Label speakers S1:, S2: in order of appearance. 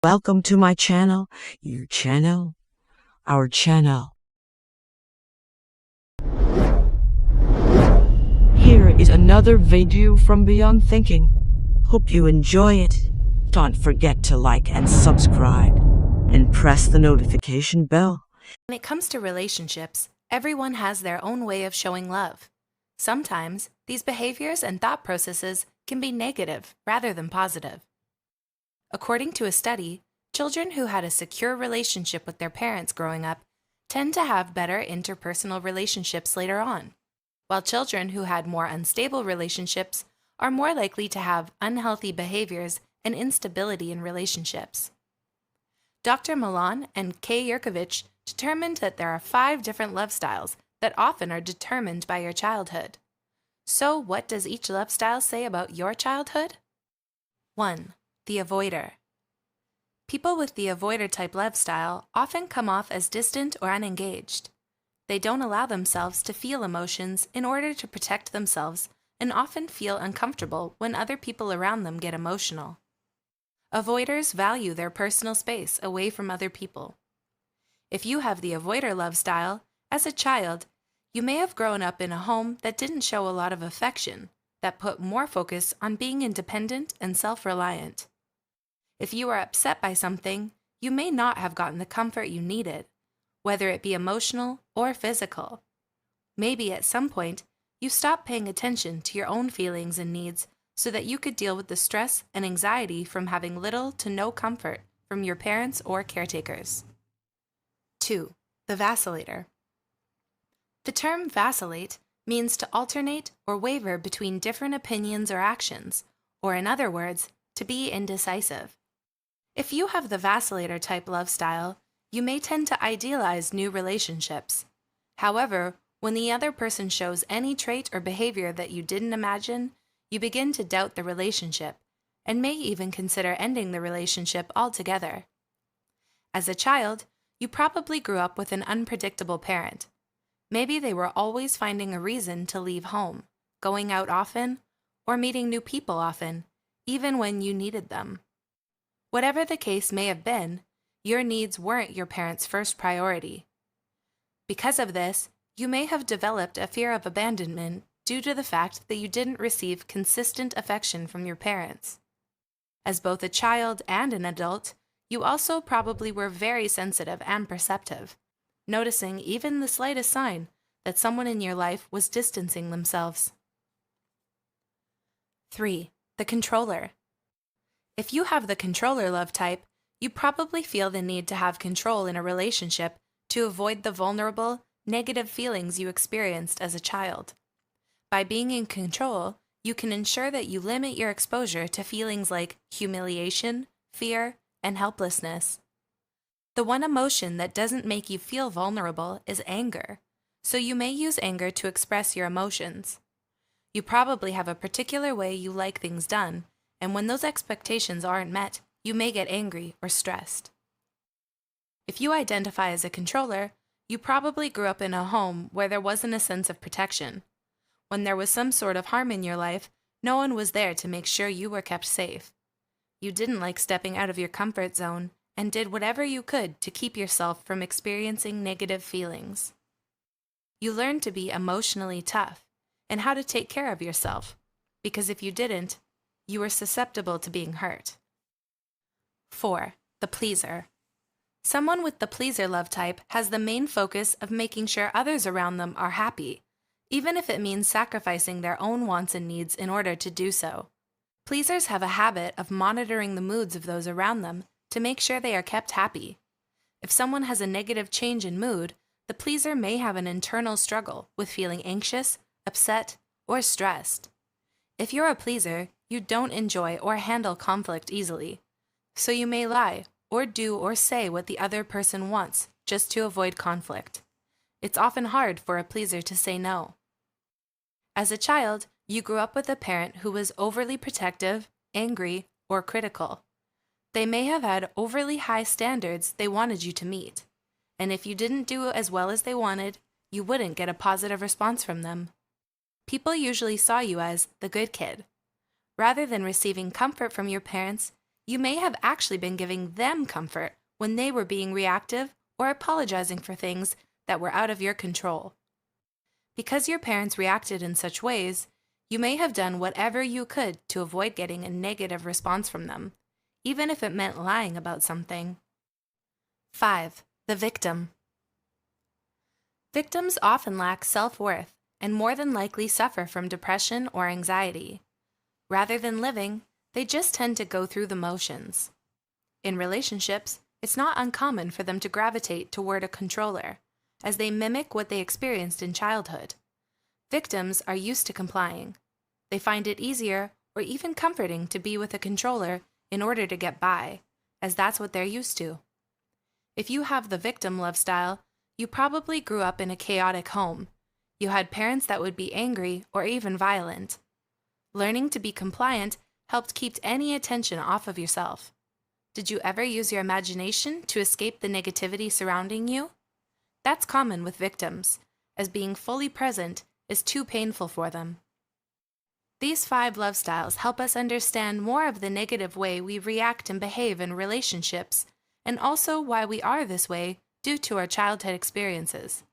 S1: Welcome to my channel, your channel, our channel. Here is another video from Beyond Thinking. Hope you enjoy it. Don't forget to like and subscribe, and press the notification bell.
S2: When it comes to relationships, everyone has their own way of showing love. Sometimes, these behaviors and thought processes can be negative rather than positive. According to a study, children who had a secure relationship with their parents growing up tend to have better interpersonal relationships later on, while children who had more unstable relationships are more likely to have unhealthy behaviors and instability in relationships. Dr. Milan and K. Yurkovich determined that there are 5 different love styles that often are determined by your childhood. So what does each love style say about your childhood? 1. The avoider. People with the avoider-type love style often come off as distant or unengaged. They don't allow themselves to feel emotions in order to protect themselves and often feel uncomfortable when other people around them get emotional. Avoiders value their personal space away from other people. If you have the avoider love style, as a child, you may have grown up in a home that didn't show a lot of affection, that put more focus on being independent and self-reliant. If you are upset by something, you may not have gotten the comfort you needed, whether it be emotional or physical. Maybe at some point, you stopped paying attention to your own feelings and needs so that you could deal with the stress and anxiety from having little to no comfort from your parents or caretakers. 2. The vacillator. The term vacillate means to alternate or waver between different opinions or actions, or in other words, to be indecisive. If you have the vacillator type love style, you may tend to idealize new relationships. However, when the other person shows any trait or behavior that you didn't imagine, you begin to doubt the relationship, and may even consider ending the relationship altogether. As a child, you probably grew up with an unpredictable parent. Maybe they were always finding a reason to leave home, going out often, or meeting new people often, even when you needed them. Whatever the case may have been, your needs weren't your parents' first priority. Because of this, you may have developed a fear of abandonment due to the fact that you didn't receive consistent affection from your parents. As both a child and an adult, you also probably were very sensitive and perceptive, noticing even the slightest sign that someone in your life was distancing themselves. 3. The controller. If you have the controller love type, you probably feel the need to have control in a relationship to avoid the vulnerable, negative feelings you experienced as a child. By being in control, you can ensure that you limit your exposure to feelings like humiliation, fear, and helplessness. The one emotion that doesn't make you feel vulnerable is anger, so you may use anger to express your emotions. You probably have a particular way you like things done, and when those expectations aren't met, you may get angry or stressed. If you identify as a controller, you probably grew up in a home where there wasn't a sense of protection. When there was some sort of harm in your life, no one was there to make sure you were kept safe. You didn't like stepping out of your comfort zone and did whatever you could to keep yourself from experiencing negative feelings. You learned to be emotionally tough and how to take care of yourself, because if you didn't, you were susceptible to being hurt. 4. The pleaser. Someone with the pleaser love type has the main focus of making sure others around them are happy, even if it means sacrificing their own wants and needs in order to do so. Pleasers have a habit of monitoring the moods of those around them to make sure they are kept happy. If someone has a negative change in mood, the pleaser may have an internal struggle with feeling anxious, upset, or stressed. If you're a pleaser, you don't enjoy or handle conflict easily, so you may lie or do or say what the other person wants just to avoid conflict. It's often hard for a pleaser to say no. As a child, you grew up with a parent who was overly protective, angry, or critical. They may have had overly high standards they wanted you to meet, and if you didn't do as well as they wanted, you wouldn't get a positive response from them. People usually saw you as the good kid. Rather than receiving comfort from your parents, You may have actually been giving them comfort when they were being reactive or apologizing for things that were out of your control. Because your parents reacted in such ways, you may have done whatever you could to avoid getting a negative response from them, even if it meant lying about something. 5. The victim. Victims often lack self-worth and more than likely suffer from depression or anxiety. Rather than living, they just tend to go through the motions. In relationships, it's not uncommon for them to gravitate toward a controller, as they mimic what they experienced in childhood. Victims are used to complying. They find it easier or even comforting to be with a controller in order to get by, as that's what they're used to. If you have the victim love style, you probably grew up in a chaotic home. You had parents that would be angry or even violent. Learning to be compliant helped keep any attention off of yourself. Did you ever use your imagination to escape the negativity surrounding you? That's common with victims, as being fully present is too painful for them. These 5 love styles help us understand more of the negative way we react and behave in relationships, and also why we are this way due to our childhood experiences.